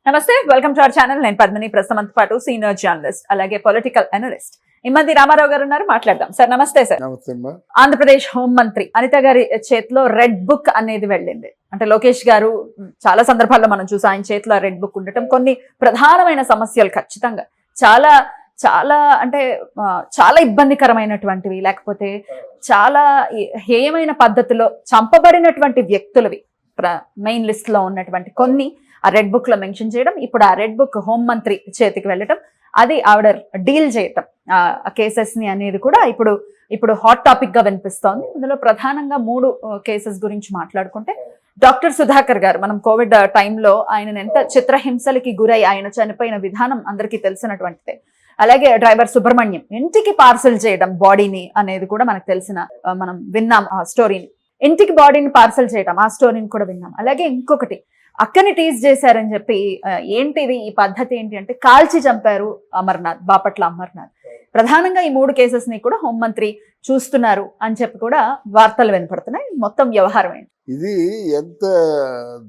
నమస్తే, welcome to our channel. నేను పద్మిని, ప్రస్తుతం పాటు సీనియర్ జర్నలిస్ట్ అలాగే పొలిటికల్ అనలిస్ట్ ఇమ్మంది రామారావు గారు ఉన్నారు. మాట్లాడదాం. సార్ నమస్తే. సార్ నమస్తే. ఆంధ్రప్రదేశ్ హోంమంత్రి అనిత గారి చేతిలో రెడ్ బుక్ అనేది వెళ్ళింది. అంటే లోకేష్ గారు చాలా సందర్భాల్లో మనం చూసి ఆయన చేతిలో రెడ్ బుక్ ఉండటం కొన్ని ప్రధానమైన సమస్యలు ఖచ్చితంగా చాలా చాలా అంటే చాలా ఇబ్బందికరమైనటువంటివి, లేకపోతే చాలా హేయమైన పద్ధతిలో చంపబడినటువంటి వ్యక్తులవి మెయిన్ లిస్ట్ లో ఉన్నటువంటి కొన్ని ఆ రెడ్ బుక్ లో మెన్షన్ చేయడం, ఇప్పుడు ఆ రెడ్ బుక్ హోంమంత్రి చేతికి వెళ్ళటం, అది ఆవిడ డీల్ చేయటం ఆ కేసెస్ ని అనేది కూడా ఇప్పుడు హాట్ టాపిక్ గా వినిపిస్తోంది. ఇందులో ప్రధానంగా 3 కేసెస్ గురించి మాట్లాడుకుంటే, డాక్టర్ సుధాకర్ గారు మనం కోవిడ్ టైంలో ఆయన ఎంత చిత్రహింసలకి గురై ఆయన చనిపోయిన విధానం అందరికీ తెలిసినటువంటిదే. అలాగే డ్రైవర్ సుబ్రహ్మణ్యం ఇంటికి పార్సల్ చేయడం బాడీని అనేది కూడా మనకు తెలిసిన, మనం విన్నాం ఆ స్టోరీని. ఇంటికి బాడీని పార్సల్ చేయడం ఆ స్టోరీని కూడా విన్నాం. అలాగే ఇంకొకటి, అక్కని టీజ్ చేశారని చెప్పి, ఏంటిది ఈ పద్ధతి ఏంటి అంటే కాల్చి చంపారు అమర్నాథ్, బాపట్ల అమర్నాథ్. ప్రధానంగా ఈ 3 కేసెస్ ని కూడా హోంమంత్రి చూస్తున్నారు అని చెప్పి కూడా వార్తలు వినపడుతున్నాయి. మొత్తం వ్యవహారం ఏంటి? ఇది ఎంత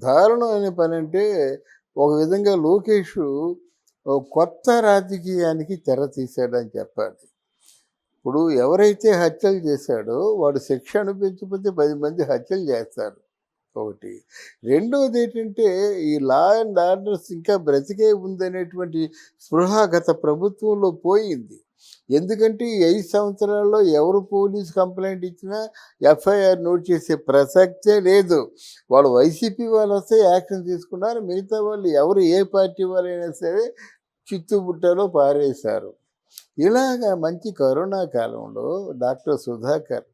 దారుణమైన పని అంటే, ఒక విధంగా లోకేష్ కొత్త రాజకీయానికి తెర తీశాడని చెప్పాలి. ఇప్పుడు ఎవరైతే హత్యలు చేశాడో వాడు శిక్ష అనిపించకపోతే 10 మంది హత్యలు చేస్తారు. ఒకటి. రెండవది ఏంటంటే, ఈ లా అండ్ ఆర్డర్స్ ఇంకా బ్రతికే ఉందనేటువంటి స్పృహ గత ప్రభుత్వంలో పోయింది. ఎందుకంటే ఈ 5 సంవత్సరాల్లో ఎవరు పోలీస్ కంప్లైంట్ ఇచ్చినా ఎఫ్ఐఆర్ నోట్ చేసే ప్రసక్తే లేదు. వాళ్ళు వైసీపీ వాళ్ళు వస్తే యాక్షన్ తీసుకున్నారు, మిగతా వాళ్ళు ఎవరు ఏ పార్టీ వాళ్ళైనా సరే చిత్తుబుట్టలో పారేశారు. ఇలాగా మంచి కరోనా కాలంలో డాక్టర్ సుధాకర్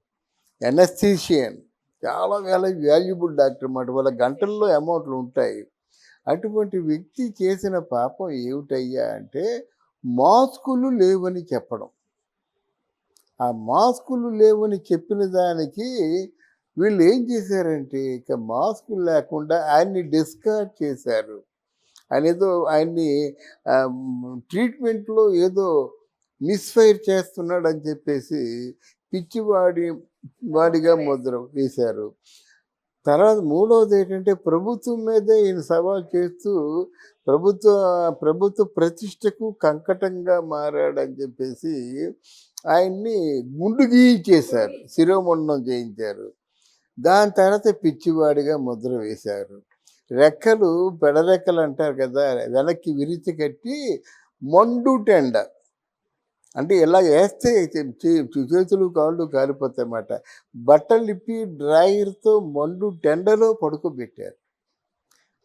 ఎనస్థీషియన్, చాలా వాల్యుబుల్ డాక్టర్ అన్నమాట. వాళ్ళ గంటల్లో అమౌంట్లు ఉంటాయి. అటువంటి వ్యక్తి చేసిన పాపం ఏమిటయ్యా అంటే, మాస్కులు లేవని చెప్పడం. ఆ మాస్కులు లేవని చెప్పిన దానికి వీళ్ళు ఏం చేశారంటే, ఇక మాస్కులు లేకుండా ఆయన్ని డిస్కార్డ్ చేశారు. ఆయన్ని ట్రీట్మెంట్లో ఏదో మిస్ఫైర్ చేస్తున్నాడు అని చెప్పేసి వాడిగా ముద్ర వేశారు. తర్వాత మూడవది ఏంటంటే, ప్రభుత్వం మీదే ఈయన సవాల్ చేస్తూ ప్రభుత్వ ప్రతిష్టకు కంకటంగా మారాడని చెప్పేసి ఆయన్ని గుండు గీయించేశారు, శిరోమండనం చేయించారు. దాని తర్వాత పిచ్చివాడిగా ముద్ర వేశారు. రెక్కలు పెడరెక్కలు అంటారు కదా, వెనక్కి విరిచి కట్టి మండు టెండ, అంటే ఇలా వేస్తే చేతులు కాళ్ళు కాలిపోతాయి అన్నమాట. బట్టలు ఇప్పి డ్రాయర్తో మండు టెండలో పడుకోబెట్టారు.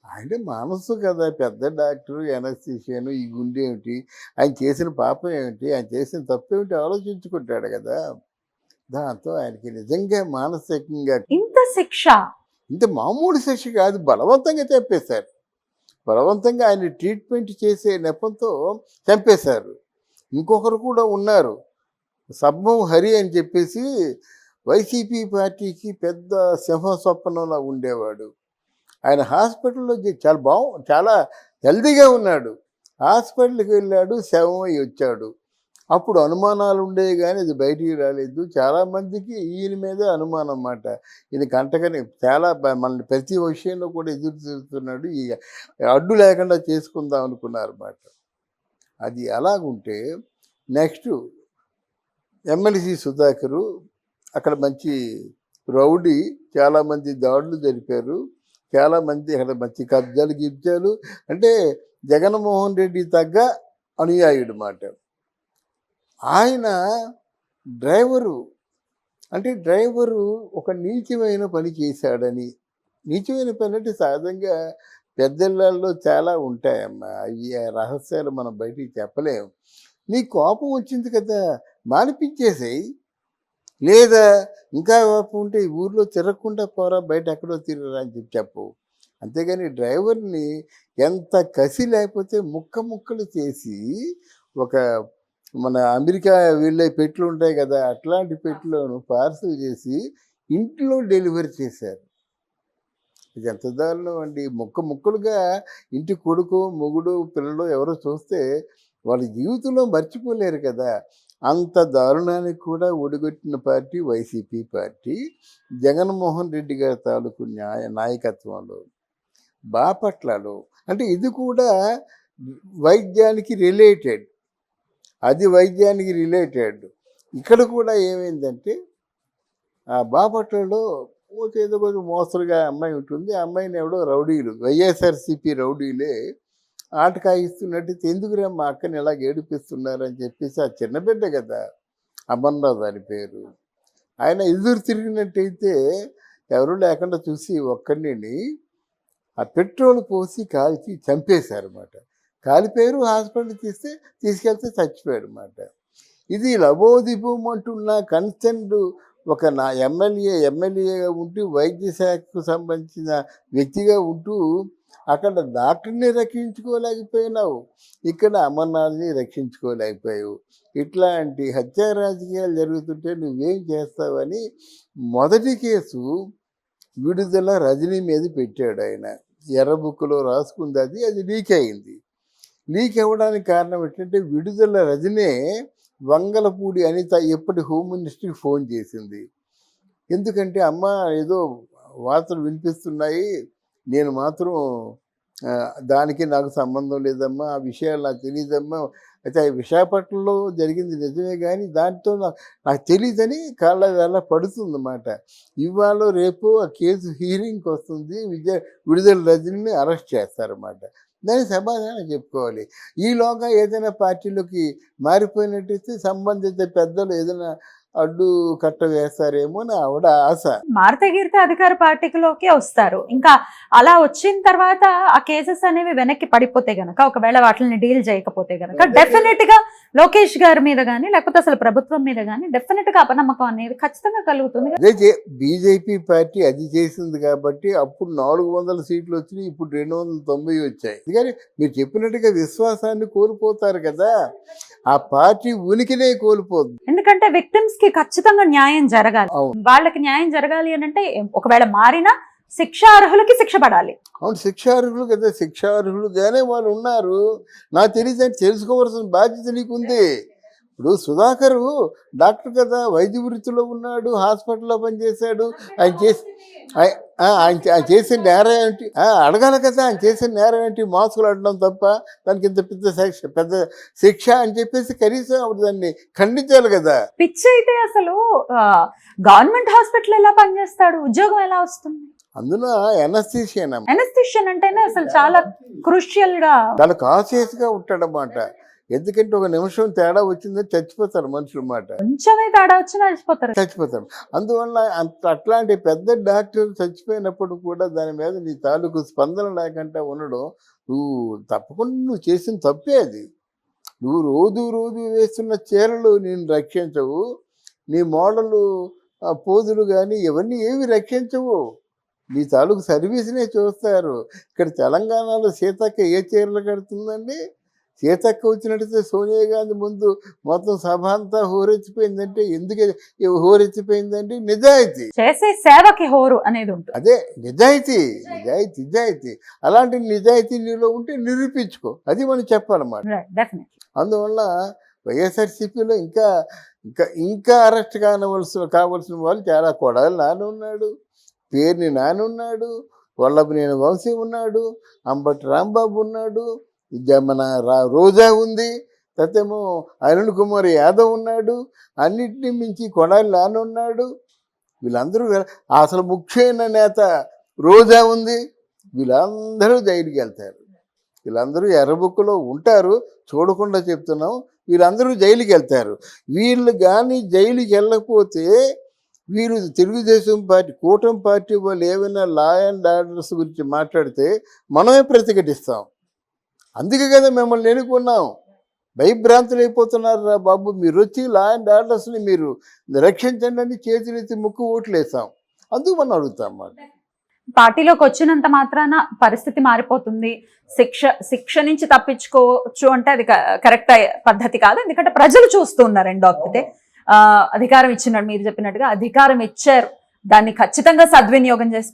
ఆయన మనసు కదా, పెద్ద డాక్టరు, ఎనస్థీషియను, ఈ గుండె ఏమిటి, ఆయన చేసిన పాపం ఏమిటి, ఆయన చేసిన తప్పు ఏమిటి ఆలోచించుకుంటాడు కదా. దాంతో ఆయనకి నిజంగా మానసికంగా ఇంత శిక్ష, ఇంత మామూలు శిక్ష కాదు, బలవంతంగా చంపేశారు. బలవంతంగా ఆయన ట్రీట్మెంట్ చేసే నెపంతో చంపేశారు. ఇంకొకరు కూడా ఉన్నారు, సబ్మం హరి అని చెప్పేసి, వైసీపీ పార్టీకి పెద్ద సింహస్వప్నంలా ఉండేవాడు. ఆయన హాస్పిటల్లో చాలా హెల్దీగా ఉన్నాడు. హాస్పిటల్కి వెళ్ళాడు, శవమై వచ్చాడు. అప్పుడు అనుమానాలు ఉండేవి కానీ అది బయటికి రాలేదు. చాలామందికి ఈయన మీద అనుమానం అన్నమాట. ఈయన కంటకని చాలా మనల్ని ప్రతి విషయంలో కూడా ఎదురు తిరుగుతున్నాడు, ఈ అడ్డు లేకుండా చేసుకుందాం అనుకున్నారు అన్నమాట. అది అలాగుంటే నెక్స్ట్ ఎమ్మెల్సీ సుధాకరు అక్కడ మంచి రౌడీ, చాలామంది దాడులు జరిపారు, చాలామంది అక్కడ మంచి కబ్జాలు అంటే జగన్మోహన్ రెడ్డి తగ్గ అనుయాయుడు మాట. ఆయన డ్రైవరు ఒక నీచమైన పని చేశాడని, నీచమైన పని అంటే సహజంగా పెద్దళ్ళల్లో చాలా ఉంటాయమ్మా, ఈ రహస్యాలు మనం బయటికి చెప్పలేము. నీ కోపం వచ్చింది కదా, మానిపించేసేయి, లేదా ఇంకా కోపం ఉంటే ఈ ఊర్లో తిరగకుండా పోరా, బయట ఎక్కడో తిరగరా అని చెప్పు. అంతేగాని డ్రైవర్ని ఎంత కసి లేకపోతే ముక్కలు చేసి, ఒక మన అమెరికా వెళ్ళే పెట్లు ఉంటాయి కదా, అట్లాంటి పెట్లోను పార్సల్ చేసి ఇంట్లో డెలివరీ చేశారు. ఇది ఎంత దారుణం అండి. ముక్కలుగా ఇంటి కొడుకు, మొగుడు, పిల్లలు ఎవరో చూస్తే వాళ్ళ జీవితంలో మర్చిపోలేరు కదా. అంత దారుణానికి కూడా ఒడిగొట్టిన పార్టీ వైసీపీ పార్టీ, జగన్మోహన్ రెడ్డి గారి తాలూకు నాయకత్వంలో. బాపట్లలో. అంటే ఇది కూడా వైద్యానికి రిలేటెడ్, అది వైద్యానికి రిలేటెడ్. ఇక్కడ కూడా ఏమైందంటే ఆ బాపట్లలో ఏదో కొంచెం మోస్తరుగా అమ్మాయి ఉంటుంది. ఆ అమ్మాయిని ఎవడో రౌడీలు, వైఎస్ఆర్సీపీ రౌడీలే ఆటకాయిస్తున్నట్టు, ఎందుకురా మా అక్కని ఇలా ఏడిపిస్తున్నారని చెప్పేసి, ఆ చిన్న బిడ్డ కదా అమర్నాథ్ అని పేరు, ఆయన ఎదురు తిరిగినట్టయితే ఎవరు లేకుండా చూసి ఒక్కడిని ఆ పెట్రోల్ పోసి కాల్చి చంపేశారన్నమాట. కాలిపోయారు, హాస్పిటల్ తీసుకెళ్తే చచ్చిపోయాడు అన్నమాట. ఇది లబోదిబోమంటున్న కన్సర్న్డ్ ఒక నా ఎమ్మెల్యేగా ఉంటూ వైద్య శాఖకు సంబంధించిన వ్యక్తిగా ఉంటూ అక్కడ డాక్టర్ని రక్షించుకోలేకపోయినావు, ఇక్కడ అమర్నాథ్ని రక్షించుకోలేకపోయావు. ఇట్లాంటి హత్యా రాజకీయాలు జరుగుతుంటే నువ్వేం చేస్తావని మొదటి కేసు విడుదల రజనీ మీద పెట్టాడు ఆయన. ఎర్ర బుక్లో రాసుకుంది, అది లీక్ అయింది. లీక్ అవ్వడానికి కారణం ఏంటంటే విడుదల రజనే వంగలపూడి అనిత ఎప్పటి హోమ్ మినిస్టర్కి ఫోన్ చేసింది. ఎందుకంటే అమ్మ ఏదో వార్తలు వినిపిస్తున్నాయి, నేను మాత్రం దానికి నాకు సంబంధం లేదమ్మా, ఆ విషయాలు నాకు తెలియదమ్మా, అయితే విశాఖపట్నంలో జరిగింది నిజమే కానీ దాంతో నాకు తెలియదని కాళ్ళ వేళ పడుతుందన్నమాట. ఇవాళ రేపు ఆ కేసు హీరింగ్కి వస్తుంది, విడుదల రజనీని అరెస్ట్ చేస్తారన్నమాట. దానికి సమాధానం చెప్పుకోవాలి. ఈలోగా ఏదైనా పార్టీలోకి మారిపోయినట్టయితే సంబంధిత పెద్దలు ఏదైనా అడ్డు కట్ట వేస్తారేమో అని ఆవిడ ఆశ. మారితే గిరితే అధికార పార్టీలోకి వస్తారు. ఇంకా అలా వచ్చిన తర్వాత ఆ కేసెస్ అనేవి వెనక్కి పడిపోతే గనక, ఒకవేళ వాటిని డీల్ చేయకపోతే గనక డెఫినెట్ గా లోకేష్ గారి మీద కానీ లేకపోతే అసలు ప్రభుత్వం మీద కానీ డెఫినెట్ గా అపనమ్మకం అనేది ఖచ్చితంగా కలుగుతుంది. అదే బీజేపీ పార్టీ అది చేసింది కాబట్టి అప్పుడు 400 సీట్లు వచ్చినాయి, ఇప్పుడు 290 వచ్చాయి. కానీ మీరు చెప్పినట్టుగా విశ్వాసాన్ని కోల్పోతారు కదా, ఆ పార్టీ ఉనికినే కోల్పోతుంది. ఎందుకంటే విక్టిమ్స్ కి ఖచ్చితంగా న్యాయం జరగాలి. వాళ్ళకి న్యాయం జరగాలి అని అంటే ఒకవేళ మారినా శిక్షార్హులకి శిక్ష పడాలి. అవును, శిక్షార్హులు కదా, శిక్షార్హులుగానే వాళ్ళు ఉన్నారు. నాకు తెలియదని తెలుసుకోవాల్సిన బాధ్యత నీకుంది. ఇప్పుడు సుధాకర్ డాక్టర్ కదా, వైద్య వృత్తిలో ఉన్నాడు, హాస్పిటల్లో పనిచేశాడు. ఆయన చేసిన నేరం ఏంటి అడగాలి కదా, ఆయన చేసిన నేరం ఏంటి, మాస్కులు అడడం తప్ప, దానికి ఇంత పెద్ద శిక్ష అని చెప్పేసి కనీసం అప్పుడు దాన్ని ఖండించాలి కదా. పిచ్చి అయితే అసలు గవర్నమెంట్ హాస్పిటల్ ఎలా పనిచేస్తాడు, ఉద్యోగం ఎలా వస్తుంది? అందులో ఎనస్థీషియన్ అంటేనే అసలు చాలా క్రూషియల్ గా, చాలా కాన్షియస్గా ఉంటాడన్నమాట. ఎందుకంటే ఒక నిమిషం తేడా వచ్చిందని చచ్చిపోతారు మనుషులు మాట, కొంచెమే తేడా వచ్చినా చచ్చిపోతారు. అందువల్ల అట్లాంటి పెద్ద డాక్టర్ చచ్చిపోయినప్పుడు కూడా దాని మీద నీ తాలూకు స్పందన లేకుండా ఉండడం నువ్వు తప్పకుండా నువ్వు చేసిన తప్పే అది. నువ్వు రోజు వేస్తున్న చీరలు నేను రక్షించవు, నీ మోడలు పోజులు కానీ ఇవన్నీ ఏవి రక్షించవు, నీ తాలూకు సర్వీస్నే చూస్తారు. ఇక్కడ తెలంగాణలో సీతక్క ఏ చీరలు కడుతుందండి? సీతక్క వచ్చినట్టయితే సోనియా గాంధీ ముందు మొత్తం సభ అంతా హోరెచ్చిపోయిందంటే ఎందుకు హోరెచ్చిపోయిందంటే నిజాయితీ, చేసే సేవకి హోరు అనేది ఉంటుంది. అదే నిజాయితీ. అలాంటి నిజాయితీ నీలో ఉంటే నిరూపించుకో, అది మనం చెప్పాలన్నమాట. అందువల్ల వైఎస్ఆర్సీపీలో ఇంకా అరెస్ట్ కావలసిన వాళ్ళు చాలా. కొడాలి నాని ఉన్నాడు, పేర్ని నాని ఉన్నాడు, వల్లభనేని వంశీ ఉన్నాడు, అంబటి రాంబాబు ఉన్నాడు, మన రోజా ఉంది, తర్వాతేమో అరుణ్ కుమార్ యాదవ్ ఉన్నాడు, అన్నిటినీ మించి కొడాలి నాని ఉన్నాడు. వీళ్ళందరూ అసలు ముఖ్యమైన నేత రోజా ఉంది. వీళ్ళందరూ జైలుకి వెళ్తారు, వీళ్ళందరూ ఎర్రబుక్కులో ఉంటారు, చూడకుండా చెప్తున్నాం. వీళ్ళందరూ జైలుకి వెళ్తారు. వీళ్ళు కానీ జైలుకి వెళ్ళకపోతే వీరు తెలుగుదేశం పార్టీ, కూటమి పార్టీ వాళ్ళు ఏమైనా లా అండ్ ఆర్డర్స్ గురించి మాట్లాడితే మనమే ప్రతిఘటిస్తాం. అందుకే కదా మిమ్మల్ని ఎన్నుకున్నాం. భయభ్రాంతులు అయిపోతున్నారు రా బాబు, మీరు వచ్చి లా అండ్ ఆర్డర్స్ని మీరు రక్షించండి అని చేతులెత్తి ముక్కు ఓట్లు వేసాం. అందుకు మనం అడుగుతాం అన్నమాట. పార్టీలోకి వచ్చినంత మాత్రాన పరిస్థితి మారిపోతుంది, శిక్ష నుంచి తప్పించుకోవచ్చు అంటే అది కరెక్ట్ పద్ధతి కాదు. ఎందుకంటే ప్రజలు చూస్తున్నారు. రెండో తప్పితే అధికారం ఇచ్చినాడు, మీరు చెప్పినట్టుగా అధికారం ఇచ్చారు, దాన్ని ఖచ్చితంగా సద్వినియోగం చేసుకోవాలి.